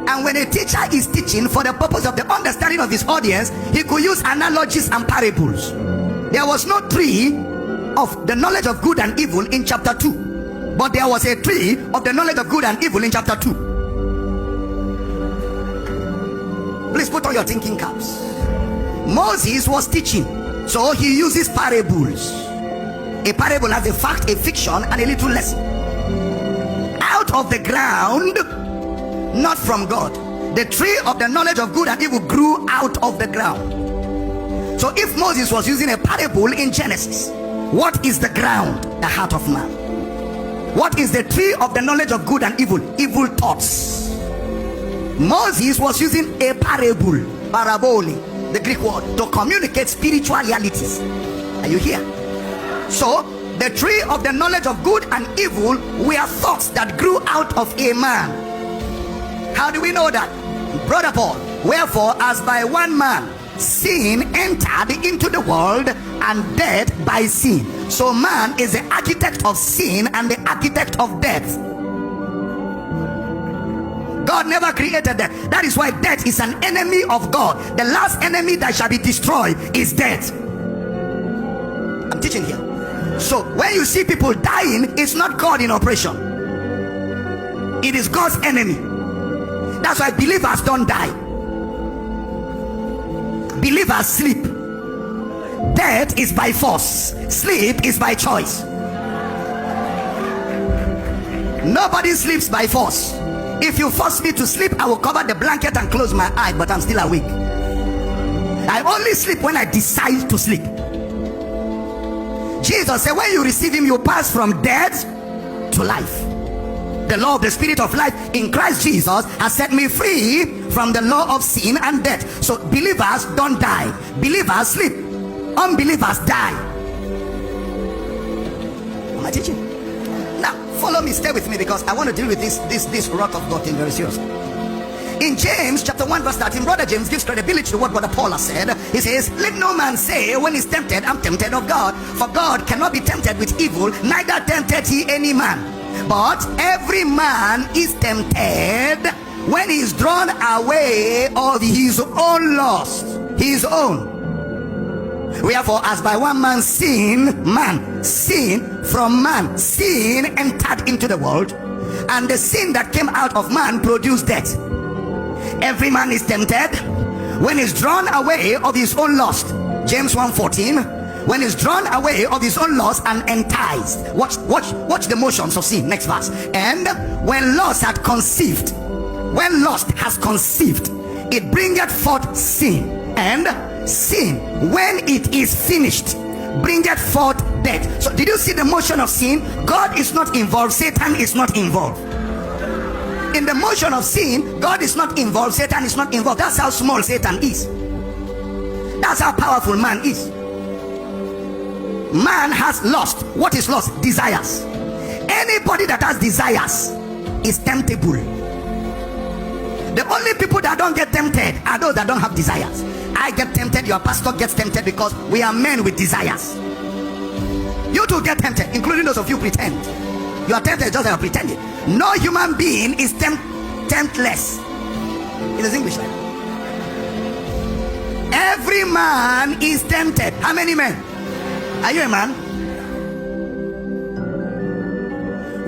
And when a teacher is teaching for the purpose of the understanding of his audience, he could use analogies and parables. There was no tree of the knowledge of good and evil in chapter 2, but there was a tree of the knowledge of good and evil in chapter 2. Please put on your thinking caps. Moses was teaching, so he uses parables. A parable has a fact, a fiction, and a little lesson. Out of the ground, not from God. The tree of the knowledge of good and evil grew out of the ground. So if Moses was using a parable in Genesis, what is the ground? The heart of man. What is the tree of the knowledge of good and evil? Evil thoughts. Moses was using a parable, parabole, the Greek word, to communicate spiritual realities. Are you here? So the tree of the knowledge of good and evil were thoughts that grew out of a man. How do we know that? Brother Paul, wherefore as by one man sin entered into the world, and death by sin. So man is the architect of sin and the architect of death. God never created death. That is why death is an enemy of God. The last enemy that shall be destroyed is death. I'm teaching here. So when you see people dying, it's not God in operation. It is God's enemy. That's why believers don't die. Believers sleep. Death is by force. Sleep is by choice. Nobody sleeps by force. If you force me to sleep, I will cover the blanket and close my eye, but I'm still awake. I only sleep when I decide to sleep. Jesus said, when you receive him, you pass from death to life. The law of the spirit of life in Christ Jesus has set me free from the law of sin and death. So believers don't die. Believers sleep. Unbelievers die. Am I teaching? Now follow me, stay with me, because I want to deal with this wrath of God thing very seriously. In James chapter 1 verse 13, brother James gives credibility to what brother Paul has said. He says, let no man say when he's tempted, I'm tempted of God. For God cannot be tempted with evil, neither tempted he any man. But every man is tempted when he is drawn away of his own lust. His own. Wherefore, as by one man sin from man, sin entered into the world, and the sin that came out of man produced death. Every man is tempted when he's drawn away of his own lust. James 1:14. When he's drawn away of his own lust and enticed. Watch the motions of sin. Next verse. And when lust has conceived, it bringeth forth sin. And sin, when it is finished, bringeth forth death. So did you see the motion of sin? God is not involved. Satan is not involved. In the motion of sin, God is not involved. Satan is not involved. That's how small Satan is. That's how powerful man is. Man has lust. What is lust? Desires. Anybody that has desires is temptable. The only people that don't get tempted are those that don't have desires. I get tempted, your pastor gets tempted, because we are men with desires. You too get tempted, including those of you pretend. You are tempted just like you're pretending. No human being is temptless. It is English. Every man is tempted. How many men? Are you a man?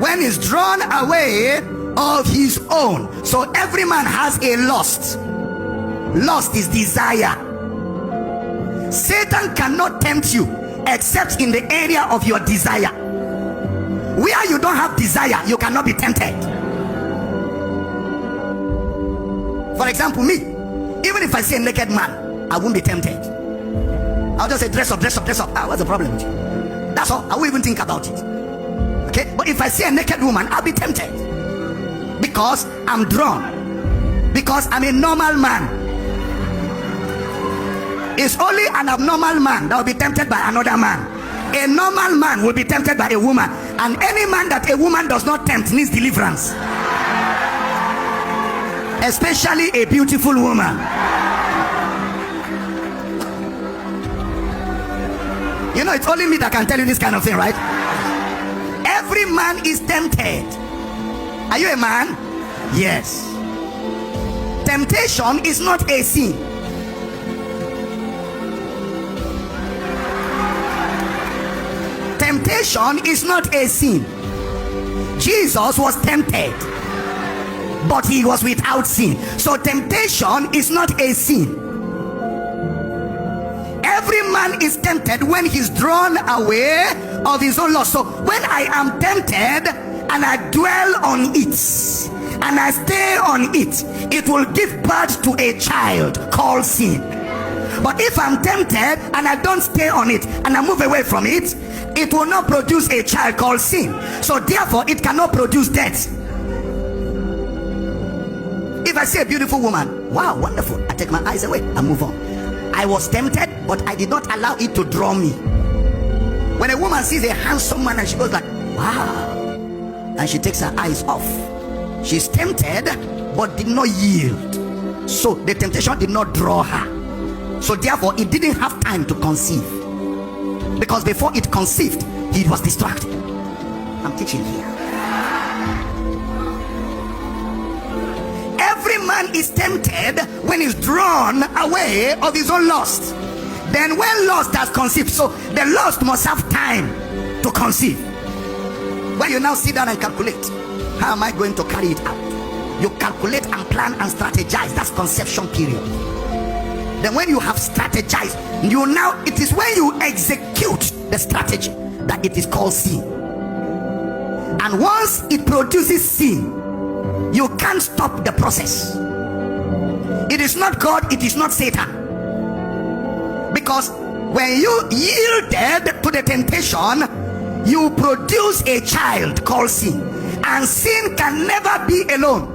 When he's drawn away of his own. So every man has a lust. Lust is desire. Satan cannot tempt you except in the area of your desire. Where you don't have desire, you cannot be tempted. For example, me, even if I see a naked man, I won't be tempted. I'll just say dress up. What's the problem with you? That's all. I won't even think about it. Okay? But if I see a naked woman, I'll be tempted. Because I'm drawn. Because I'm a normal man. It's only an abnormal man that will be tempted by another man. A normal man will be tempted by a woman. And any man that a woman does not tempt needs deliverance. Especially a beautiful woman. You know, it's only me that can tell you this kind of thing, right? Every man is tempted. Are you a man? Yes. temptation is not a sin. Temptation is not a sin. Jesus was tempted, but he was without sin. So temptation is not a sin. Every man is tempted when he's drawn away of his own lust. So when I am tempted and I dwell on it and I stay on it, it will give birth to a child called sin. But if I'm tempted and I don't stay on it and I move away from it, it will not produce a child called sin. So therefore it cannot produce death. If I see a beautiful woman, wow, wonderful, I take my eyes away and move on. I was tempted, but I did not allow it to draw me. When a woman sees a handsome man and she goes like, wow, and she takes her eyes off, she's tempted but did not yield. So the temptation did not draw her. So therefore it didn't have time to conceive, because before it conceived, he was distracted. I'm teaching here. Every man is tempted when he's drawn away of his own lust. Then when lust has conceived, so the lust must have time to conceive. When you now sit down and calculate, how am I going to carry it out? You calculate and plan and strategize. That's conception period. Then when you have strategized, it is when you execute the strategy that it is called sin. And once it produces sin, you can't stop the process. It is not God, it is not Satan. Because when you yielded to the temptation, you produce a child called sin. And sin can never be alone.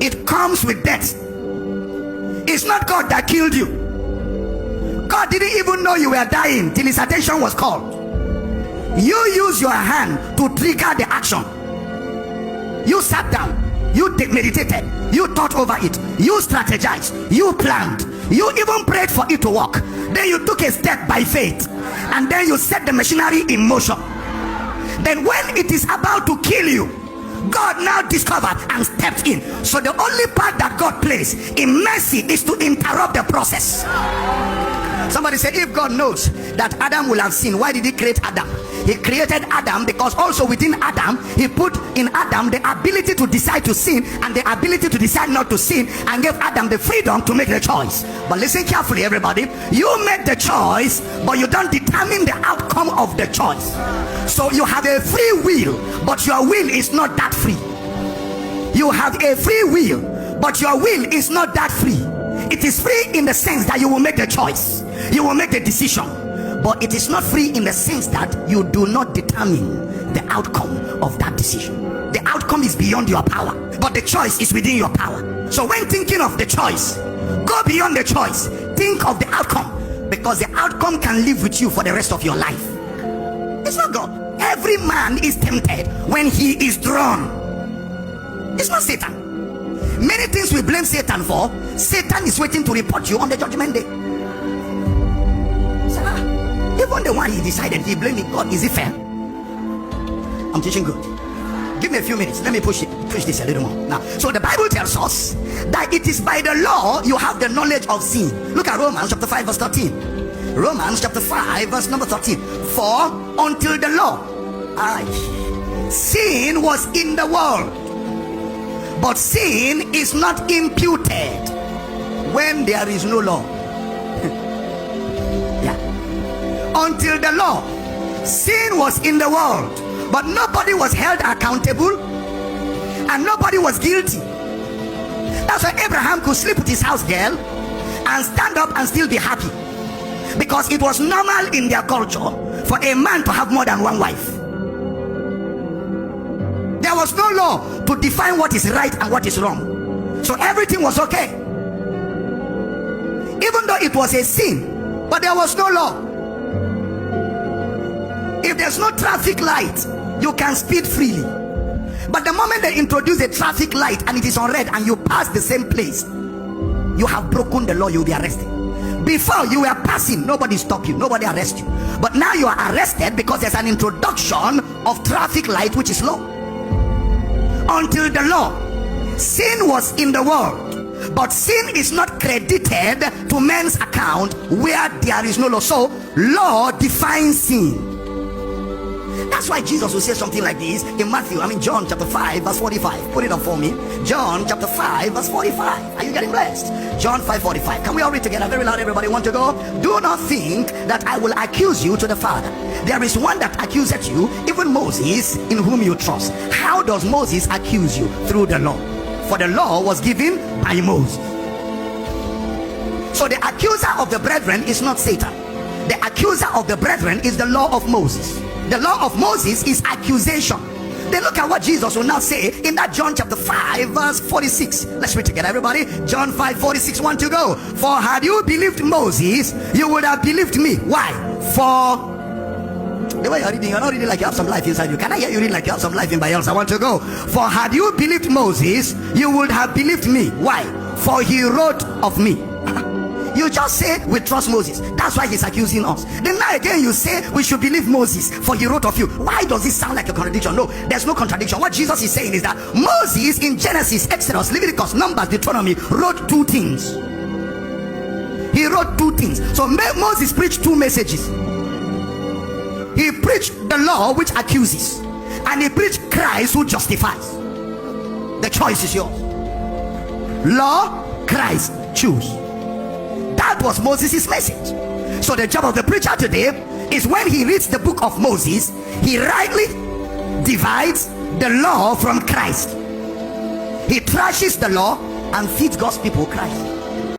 It comes with death. It's not God that killed you. God didn't even know you were dying till his attention was called. You use your hand to trigger the action. You sat down, you meditated, you thought over it, you strategized, you planned, you even prayed for it to work. Then you took a step by faith, and then you set the machinery in motion. Then when it is about to kill you, God now discovered and stepped in. So the only part that God plays in mercy is to interrupt the process. Somebody say, if God knows that Adam will have sinned, why did he create Adam? He created Adam because also within Adam, he put in Adam the ability to decide to sin and the ability to decide not to sin, and gave Adam the freedom to make the choice. But listen carefully, everybody. You make the choice, but you don't determine the outcome of the choice. So you have a free will, but your will is not that free. You have a free will, but your will is not that free. It is free in the sense that you will make the choice, you will make the decision, but it is not free in the sense that you do not determine the outcome of that decision. The outcome is beyond your power, but the choice is within your power. So when thinking of the choice, go beyond the choice, think of the outcome, because the outcome can live with you for the rest of your life. It's not God. Every man is tempted when he is drawn. It's not Satan. Many things we blame Satan for, Satan is waiting to report you on the judgment day. Even the one he decided he blamed God, is it fair? I'm teaching good. Give me a few minutes. Let me push this a little more. Now, so the Bible tells us that it is by the law you have the knowledge of sin. Look at Romans chapter 5 verse 13. Romans chapter 5 verse number 13. For until the law, sin was in the world, but sin is not imputed when there is no law. Yeah. Until the law, sin was in the world, but nobody was held accountable and nobody was guilty. That's why Abraham could sleep with his house girl and stand up and still be happy, because it was normal in their culture for a man to have more than one wife. There was no law to define what is right and what is wrong, so everything was okay, even though it was a sin. But there was no law. If there's no traffic light, you can speed freely. But the moment they introduce a traffic light and it is on red and you pass the same place, you have broken the law, you'll be arrested. Before, you were passing, nobody stopped you, nobody arrested you. But now you are arrested because there's an introduction of traffic light, which is law. Until the law, Sin was in the world, but sin is not credited to men's account where there is no law. So law defines sin. That's why Jesus will say something like this in John chapter 5 verse 45. Put it up for me. John chapter 5 verse 45. Are you getting blessed? John 5:45. Can we all read together very loud? Everybody want to go? Do not think that I will accuse you to the Father. There is one that accuseth you, even Moses, in whom you trust. How does Moses accuse you? Through the law. For the law was given by Moses. So the accuser of the brethren is not Satan. The accuser of the brethren is the law of Moses. The law of Moses is accusation. Then look at what Jesus will now say in that John chapter 5 verse 46. Let's read together, everybody. John 5:46. Want to go? For had you believed Moses, you would have believed me. Why? For the way you're reading, you're not reading like you have some life inside you. Can I hear you read like you have some life in by else? I want to go. For had you believed Moses, you would have believed me. Why? For he wrote of me. You just say we trust Moses. That's why he's accusing us. Then now again you say we should believe Moses, for he wrote of you. Why does this sound like a contradiction? No, there's no contradiction. What Jesus is saying is that Moses in Genesis, Exodus, Leviticus, Numbers, Deuteronomy wrote two things. He wrote two things. So Moses preached two messages. He preached the law which accuses, and he preached Christ who justifies. The choice is yours. Law, Christ, choose. That was Moses' message. So the job of the preacher today is when he reads the book of Moses, he rightly divides the law from Christ. He trashes the law and feeds God's people Christ.